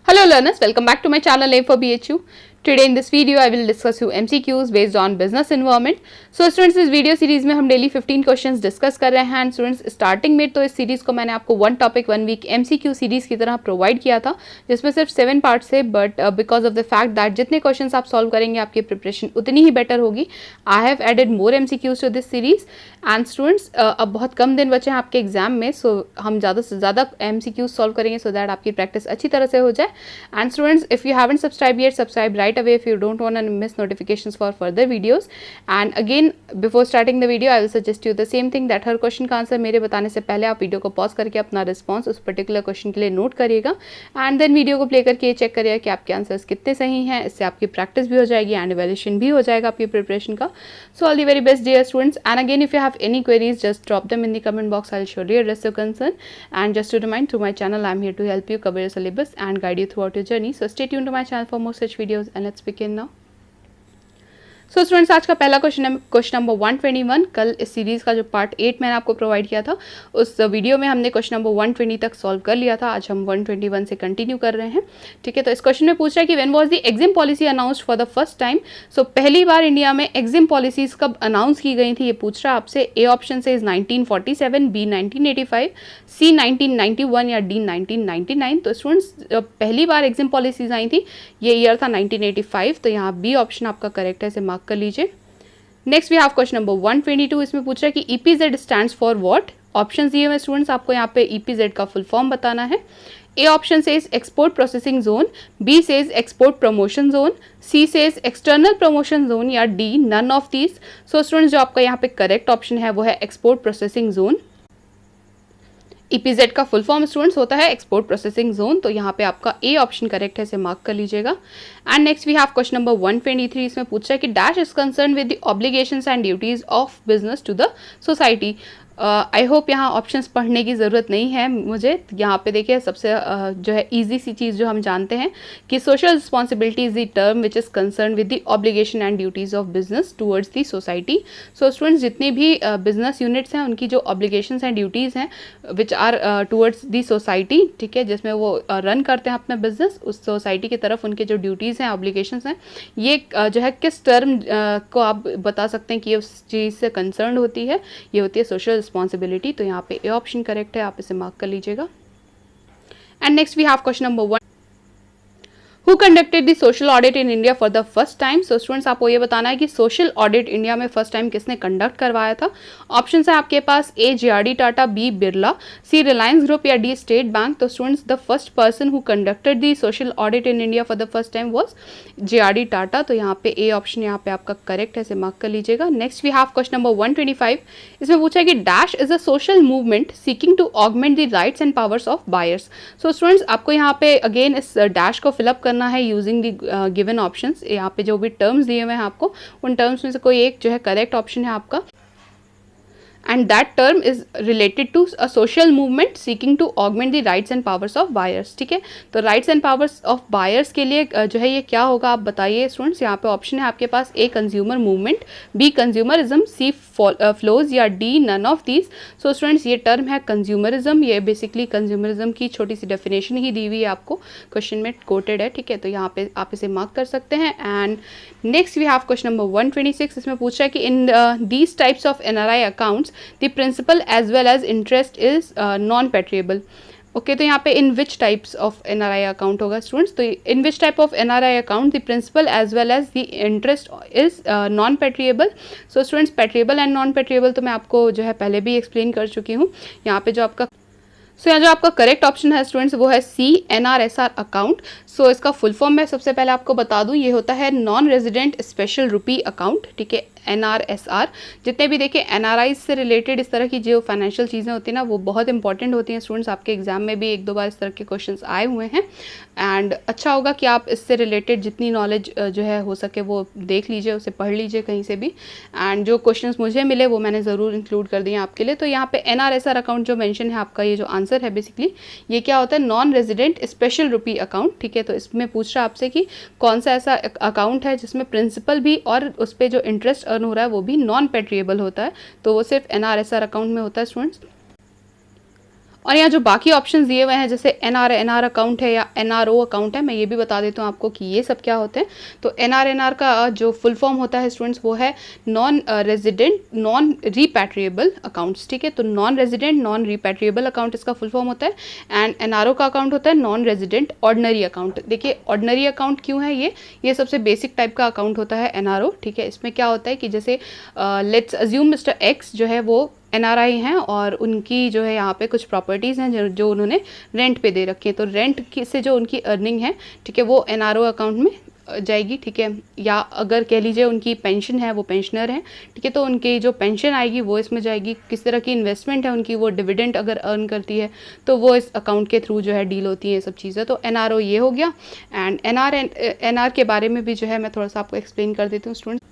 Hello learners, welcome back to my channel Aim for BHU. Today in this video I will discuss you MCQs based on business environment. So students इस video series में हम daily 15 questions discuss कर रहे हैं and students starting में तो इस series को मैंने आपको one topic one week MCQ series की तरह प्रोवाइड किया था जिसमें सिर्फ 7 पार्ट्स थे but because of the fact that जितने क्वेश्चंस आप सॉल्व करेंगे आपकी प्रिपरेशन उतनी ही बेटर होगी. I have added more MCQs to this series and students अब बहुत कम दिन बचे हैं आपके एग्जाम में सो हम ज़्यादा से ज़्यादा MCQs सॉल्व करेंगे सो दैट आपकी प्रैक्टिस अच्छी तरह से हो जाए. And students if you haven't subscribe yet subscribe right away if you don't want to miss notifications for further videos. And again before starting the video I will suggest you the same thing that her question का answer मेरे बताने से पहले आप video को pause करके अपना response उस पर्टिकुलर क्वेश्चन के लिए नोट करिएगा एंड देन वीडियो को प्ले करके ये चेक करिएगा कि आपके आंसर्स कितने सही हैं. इससे आपकी प्रैक्टिस भी हो जाएगी एंड इवैल्यूएशन भी हो जाएगा आपकी प्रिपरेशन का. So all the very best dear students and again if you have any queries just drop them in the comment box. I will surely address your concern and just to remind through my channel I am here to help you cover your syllabus and guide you throughout your journey. So stay tuned to my channel for more such videos and let's begin now. So students आज का पहला question है question number 121. कल इस series का जो part 8 मैंने आपको प्रोवाइड किया था उस वीडियो में हमने क्वेश्चन नंबर 120 तक सॉल्व कर लिया था. आज हम 121 से कंटिन्यू कर रहे हैं. ठीक है, तो इस क्वेश्चन में पूछ रहा है कि when was the exim policy announced for the first time. So पहली बार इंडिया में एग्जिम पॉलिसीज कब अनाउंस की गई थी ये पूछ रहा है आपसे. ए ऑप्शन से इज 1947, बी 1985, सी 1991 या डी 1999. तो स्टूडेंट्स जब पहली बार एग्जिम पॉलिसीज आई थी ये ईयर था 1985. तो यहाँ बी ऑप्शन आपका करेक्ट है, इसे मार्क कर लीजिए. Next we have question number 122. इसमें पूछ रहा है कि EPZ stands for what. Option दिए हुए स्टूडेंट्स आपको यहाँ पे ईपीजेड का फुल फॉर्म बताना है. A option says export processing zone, B says export promotion zone, C says external promotion zone या D none of these. So students जो आपका यहाँ पे करेक्ट ऑप्शन है वो है एक्सपोर्ट प्रोसेसिंग जोन. ईपीजेड का फुल फॉर्म स्टूडेंट्स होता है एक्सपोर्ट प्रोसेसिंग जोन. तो यहाँ पे आपका ए ऑप्शन करेक्ट है, इसे मार्क कर लीजिएगा. And next we have question number 123. इसमें पूछा है कि dash is concern with the obligations and duties of business to the society. I hope यहाँ ऑप्शंस पढ़ने की ज़रूरत नहीं है मुझे. यहाँ पे देखिए सबसे जो है इजी सी चीज़ जो हम जानते हैं कि social responsibility is the term which is concern with the obligation and duties of business towards the society. So students जितनी भी बिजनेस यूनिट्स हैं उनकी जो ऑब्लिगेशंस एंड ड्यूटीज़ हैं which are towards the society, ठीक है, जिसमें वो रन करते हैं अपना बिजनेस, उस सोसाइटी की तरफ उनके जो ड्यूटीज़ हैं ऑब्लिगेशंस हैं ये जो है किस टर्म को आप बता सकते हैं कि ये उस चीज़ से कंसर्न होती है. ये होती है सोशल रिस्पॉन्सिबिलिटी. तो यहाँ पे ए ऑप्शन करेक्ट है, आप इसे मार्क कर लीजिएगा. And next we have question number 1. Who conducted the social audit in India for the first time. So students आपको ये बताना है कि सोशल ऑडिट इंडिया में फर्स्ट टाइम किसने कंडक्ट करवाया था. ऑप्शन है आपके पास A JRD Tata, B Birla, C Reliance group या डी स्टेट बैंक. तो students the first person who conducted the social audit in India for the first time was JRD Tata. तो यहाँ पे ए ऑप्शन यहाँ पे आपका करेक्ट है, इसे मार्क कर लीजिएगा. Next we have question number 125. इसमें पूछा है कि dash is a social movement seeking to augment the rights and powers of buyers. So students आपको यहाँ पे अगेन इस डैश को फिलअप करना है यूजिंग द गिवन ऑप्शंस. यहाँ पे जो भी टर्म्स दिए हुए हैं आपको उन टर्म्स में से कोई एक जो है करेक्ट ऑप्शन है आपका. And that term is related to a social movement seeking to augment the rights and powers of buyers. ठीक है, तो rights and powers of buyers के लिए जो है ये क्या होगा आप बताइए स्टूडेंट्स. यहाँ पे ऑप्शन है आपके पास A consumer movement, B consumerism, C flows या D none of these. So students ये टर्म है कंज्यूमरिज्म. ये बेसिकली कंज्यूमरिज्म की छोटी सी डेफिनेशन ही दी हुई है आपको, क्वेश्चन में कोटेड है. ठीक है, तो यहाँ पे आप इसे मार्क कर सकते हैं. And next we have question number 126. इसमें पूछा है कि in these types of NRI accounts the principal as well as interest is non-payable. Okay, तो यहाँ पे in which types of NRI account होगा स्टूडेंट्स. तो in which type of NRI account the principal as well as the interest is non repatriable. So students repatriable and non repatriable तो मैं आपको जो है पहले भी एक्सप्लेन कर चुकी हूँ. यहाँ पे जो आपका यहाँ जो आपका करेक्ट ऑप्शन है स्टूडेंट्स वो है सी NRSR अकाउंट. सो इसका फुल फॉर्म मैं सबसे पहले आपको बता दूँ, ये होता है नॉन रेजिडेंट स्पेशल रुपी अकाउंट. ठीक है, NRSR. जितने भी देखिए NRI से रिलेटेड इस तरह की जो फाइनेंशियल चीज़ें होती हैं ना वो बहुत इंपॉर्टेंट होती हैं स्टूडेंट्स. आपके एग्जाम में भी एक दो बार इस तरह के क्वेश्चंस आए हुए हैं एंड अच्छा होगा कि आप इससे रिलेटेड जितनी नॉलेज जो है हो सके वो देख लीजिए, उसे पढ़ लीजिए कहीं से भी. एंड जो क्वेश्चंस मुझे मिले वो मैंने ज़रूर इंक्लूड कर दिए आपके लिए. तो यहाँ पे NRSR अकाउंट जो मेंशन है आपका, ये जो आंसर है बेसिकली ये क्या होता है, नॉन रेजिडेंट स्पेशल रुपी अकाउंट. ठीक है, तो इसमें पूछ रहा है आपसे कि कौन सा ऐसा अकाउंट है जिसमें प्रिंसिपल भी और उस पर जो इंटरेस्ट अर्न हो रहा है वो भी नॉन पेट्रिएबल होता है. तो वो सिर्फ NRSR अकाउंट में होता है स्टूडेंट्स. और यहाँ जो बाकी ऑप्शंस दिए हुए हैं जैसे एनआर अकाउंट है या एनआरओ अकाउंट है, मैं ये भी बता देता हूँ आपको कि ये सब क्या होते हैं। तो एनआर का जो फुल फॉर्म होता है स्टूडेंट्स वो है non resident non repatriable accounts, ठीक है। तो non resident non repatriable account इसका फुल फॉर्म होता है। एंड एनआरओ का अकाउंट होता है नॉन रेजिडेंट ऑर्डिनरी अकाउंट। देखिए ऑर्डिनरी अकाउंट क्यों है, ये सबसे बेसिक टाइप का अकाउंट होता है एनआरओ, ठीक है। इसमें क्या होता है कि जैसे लेट्स अज्यूम मिस्टर एक्स जो है वो एनआरआई हैं और उनकी जो है यहाँ पे कुछ प्रॉपर्टीज़ हैं जो उन्होंने रेंट पे दे रखी है। तो रेंट से जो उनकी अर्निंग है, ठीक है, वो एनआरओ अकाउंट में जाएगी, ठीक है। या अगर कह लीजिए उनकी पेंशन है, वो पेंशनर हैं, ठीक है, तो उनकी जो पेंशन आएगी वो इसमें जाएगी। किस तरह की इन्वेस्टमेंट है उनकी, वो डिविडेंड अगर अर्न करती है तो वो इस अकाउंट के थ्रू जो है डील होती है ये सब चीज़ें। तो एनआरओ ये हो गया। एंड एनआर के बारे में भी जो है मैं थोड़ा सा आपको एक्सप्लेन कर देती हूँ स्टूडेंट्स।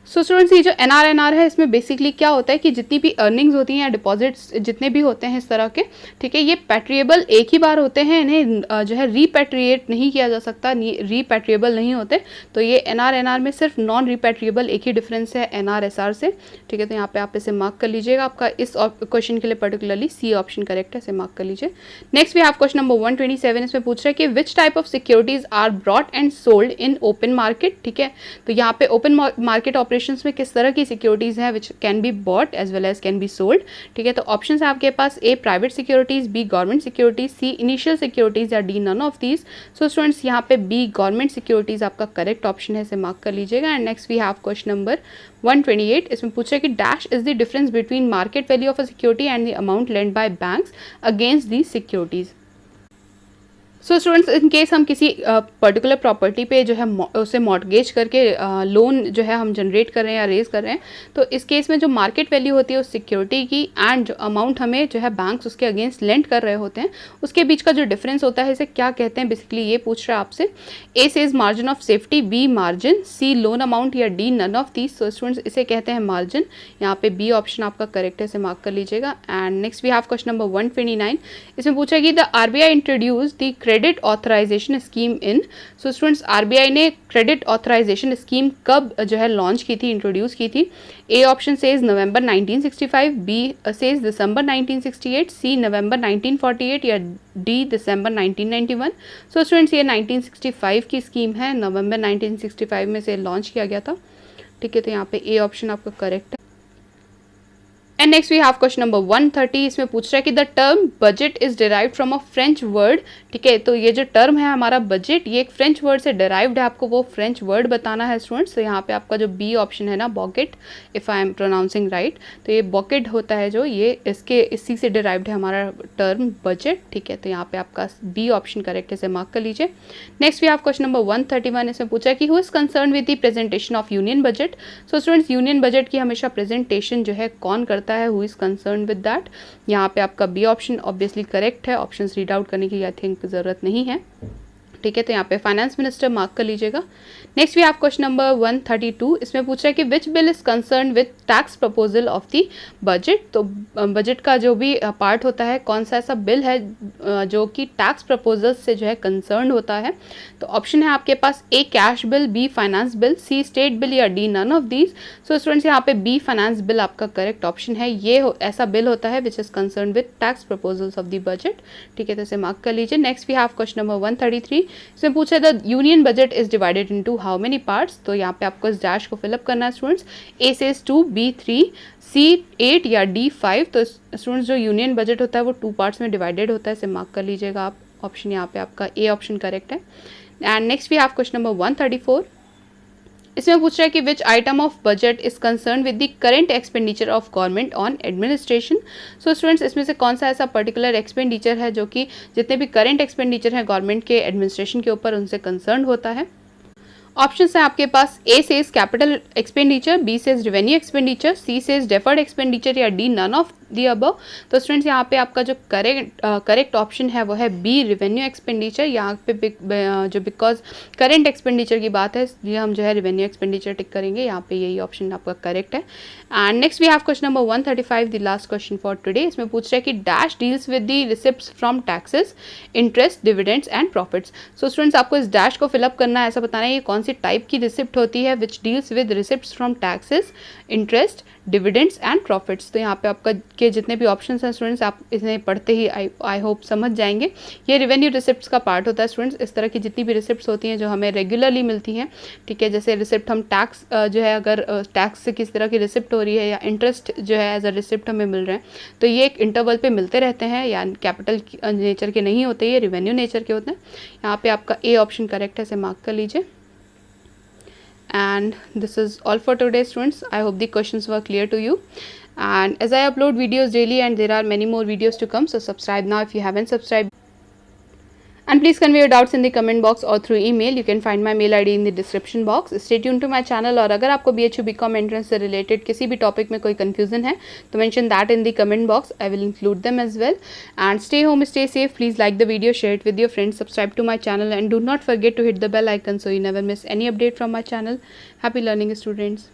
सो स्टूडेंट्स, ये जो एनआर है इसमें बेसिकली क्या होता है कि जितनी भी अर्निंग्स होती हैं या डिपॉजिट्स जितने भी होते हैं इस तरह के, ठीक है, ये पैट्रिएबल एक ही बार होते हैं, इन्हें जो है रीपैट्रिएट नहीं किया जा सकता, रीपैट्रिएबल नहीं होते। तो ये एनआर में सिर्फ नॉन रीपैट्रिएबल एक ही डिफरेंस है एनआर से, ठीक है। तो यहाँ पे आप इसे मार्क कर लीजिएगा। आपका इस क्वेश्चन के लिए पर्टिकुलरली सी ऑप्शन करेक्ट है, इसे मार्क कर लीजिए। Next we have question number 127। इसमें पूछ रहा है कि which type of securities are brought and sold in open market, ठीक है। तो यहाँ पे ओपन मार्केट ऑपरेशंस में किस तरह की सिक्योरिटीज हैं which can be bought as well as can be sold, ठीक है। तो ऑप्शंस है आपके पास A private securities, B government securities, C initial securities या D none of these. So students यहाँ पे बी गवर्नमेंट सिक्योरिटीज आपका करेक्ट ऑप्शन है, इसे मार्क कर लीजिएगा। And next we have question number 128। इसमें पूछा है कि dash is the difference between market value of a security and the amount lend by banks against these securities. So students, in case हम किसी पर्टिकुलर प्रॉपर्टी पे जो है उसे मॉर्टगेज करके लोन जो है हम जनरेट कर रहे हैं या रेज कर रहे हैं, तो इस केस में जो मार्केट वैल्यू होती है उस सिक्योरिटी की एंड जो अमाउंट हमें जो है बैंक्स उसके अगेंस्ट लेंड कर रहे होते हैं, उसके बीच का जो डिफरेंस होता है इसे क्या कहते हैं, बेसिकली ये पूछ रहा है आपसे। A says margin of safety, B margin, C loan amount या D none of these. So students इसे कहते हैं मार्जिन। यहाँ पे बी ऑप्शन आपका करेक्ट है, इसे मार्क कर लीजिएगा। And next we have question number 129। इसमें पूछा है कि the RBI introduce the credit authorisation scheme in. So students, RBI ने क्रेडिट ऑथराइजेशन स्कीम कब जो है लॉन्च की थी, इंट्रोड्यूस की थी। ए ऑप्शन सेज नवंबर 1965, बी सेज दिसंबर 1968, सी नवंबर 1948 या डी दिसंबर 1991। सो स्टूडेंट्स, ये 1965 की स्कीम है, नवंबर 1965 में से लॉन्च किया गया था, ठीक है। तो यहाँ पे ए ऑप्शन आपका करेक्ट है। And next we have question number 130। इसमें पूछ रहा है कि the term budget is derived from a French word, ठीक है। तो ये जो टर्म है हमारा बजट, ये एक फ्रेंच वर्ड से डिराइव्ड है, आपको वो फ्रेंच वर्ड बताना है स्टूडेंट्स। तो यहाँ पे आपका जो बी ऑप्शन है ना, bouquet, if I am pronouncing right, तो ये बॉकेट होता है जो, ये इसी से डिराइव्ड है हमारा टर्म बजट, ठीक है। तो यहाँ पे आपका बी ऑप्शन करेक्ट है, इसे मार्क कर लीजिए। Next we have question number 131। इसमें पूछा है कि who is concern with the presentation of union budget. So students, union budget की हमेशा प्रेजेंटेशन जो है कौन करता है, who is concern with that. यहाँ पे आपका बी ऑप्शन ऑब्वियसली करेक्ट है, ऑप्शंस रीड आउट करने की आई थिंक ज़रूरत नहीं है, ठीक है। तो यहाँ पे फाइनेंस मिनिस्टर मार्क कर लीजिएगा। Next we have question number 132। इसमें पूछा है कि which bill is concern with tax proposal of the budget. तो बजट का जो भी पार्ट होता है, कौन सा ऐसा बिल है जो कि टैक्स प्रपोजल से जो है कंसर्न होता है। तो ऑप्शन है आपके पास A cash bill, B finance bill, C state bill या D none of these. So students, यहाँ पे बी फाइनेंस बिल आपका करेक्ट ऑप्शन है। ये ऐसा बिल होता है which is concern with tax proposals of the budget, ठीक है। तो इसे मार्क कर लीजिए। Next we have question number 133। इसमें पूछा है the union budget is divided into how many parts. तो यहाँ पे आपको इस डैश को फिलअप करना है स्टूडेंट्स। ए सेज 2, बी 3, सी 8 या डी 5। तो स्टूडेंट्स, जो यूनियन बजट होता है वो 2 पार्ट्स में डिवाइडेड होता है, इसे मार्क कर लीजिएगा आप। ऑप्शन यहाँ पे आपका ए ऑप्शन करेक्ट है। And next we have question number 134। इसमें पूछ रहा है कि which item of budget is concern with the current expenditure of government on administration. So students, इसमें से कौन सा ऐसा पर्टिकुलर एक्सपेंडिचर है जो कि जितने भी करेंट एक्सपेंडिचर है गवर्नमेंट के एडमिनिस्ट्रेशन के ऊपर, उनसे कंसर्न होता है। ऑप्शंस हैं आपके पास। A says capital expenditure, B says revenue expenditure, C says deferred expenditure या D none of the above. तो स्टूडेंट्स, यहाँ पे आपका जो करेक्ट ऑप्शन है वो है बी रेवेन्यू एक्सपेंडिचर। यहाँ पे जो बिकॉज करेंट एक्सपेंडिचर की बात है इसलिए हम जो है रेवेन्यू एक्सपेंडिचर टिक करेंगे। यहाँ पे यही ऑप्शन आपका करेक्ट है। And next we have question number 135, the last question for today. इसमें पूछ रहा है कि dash deals with the receipts from taxes, interest, dividends and profits. So students, आपको इस डैश को फिलअप करना है, ऐसा बताना है ये कौन सी टाइप की रिसिप्ट होती है which deals with receipts from taxes, interest, dividends and profits. तो यहाँ पे आपका के जितने भी ऑप्शन हैं स्टूडेंट्स, आप इन्हें पढ़ते ही आई होप समझ जाएंगे। ये रेवेन्यू रिसिप्ट्स का पार्ट होता है स्टूडेंट्स। इस तरह की जितनी भी रिसिप्ट्स होती हैं जो हमें रेगुलरली मिलती हैं, ठीक है, जैसे रिसिप्ट हम टैक्स जो है अगर टैक्स से किस तरह की रिसिप्ट हो रही है या इंटरेस्ट जो है एज अ रिसिप्ट हमें मिल रहे हैं, तो ये एक इंटरवल पे मिलते रहते हैं, या कैपिटल नेचर के नहीं होते, ये रेवेन्यू नेचर के होते हैं। यहाँ पे आपका ए ऑप्शन करेक्ट है, इसे मार्क कर लीजिए। And this is all for today students. I hope the questions were clear to you, and as I upload videos daily and there are many more videos to come, so subscribe now if you haven't subscribed, and please convey your doubts in the comment box or through email. You can find my mail ID in the description box. Stay tuned to my channel, और अगर आपको BHU BCom entrance से related किसी भी topic में कोई confusion है तो mention that in the comment box. I will include them as well. And stay home, stay safe. Please like the video, share it with your friends, subscribe to my channel, and do not forget to hit the bell icon so you never miss any update from my channel. Happy learning students.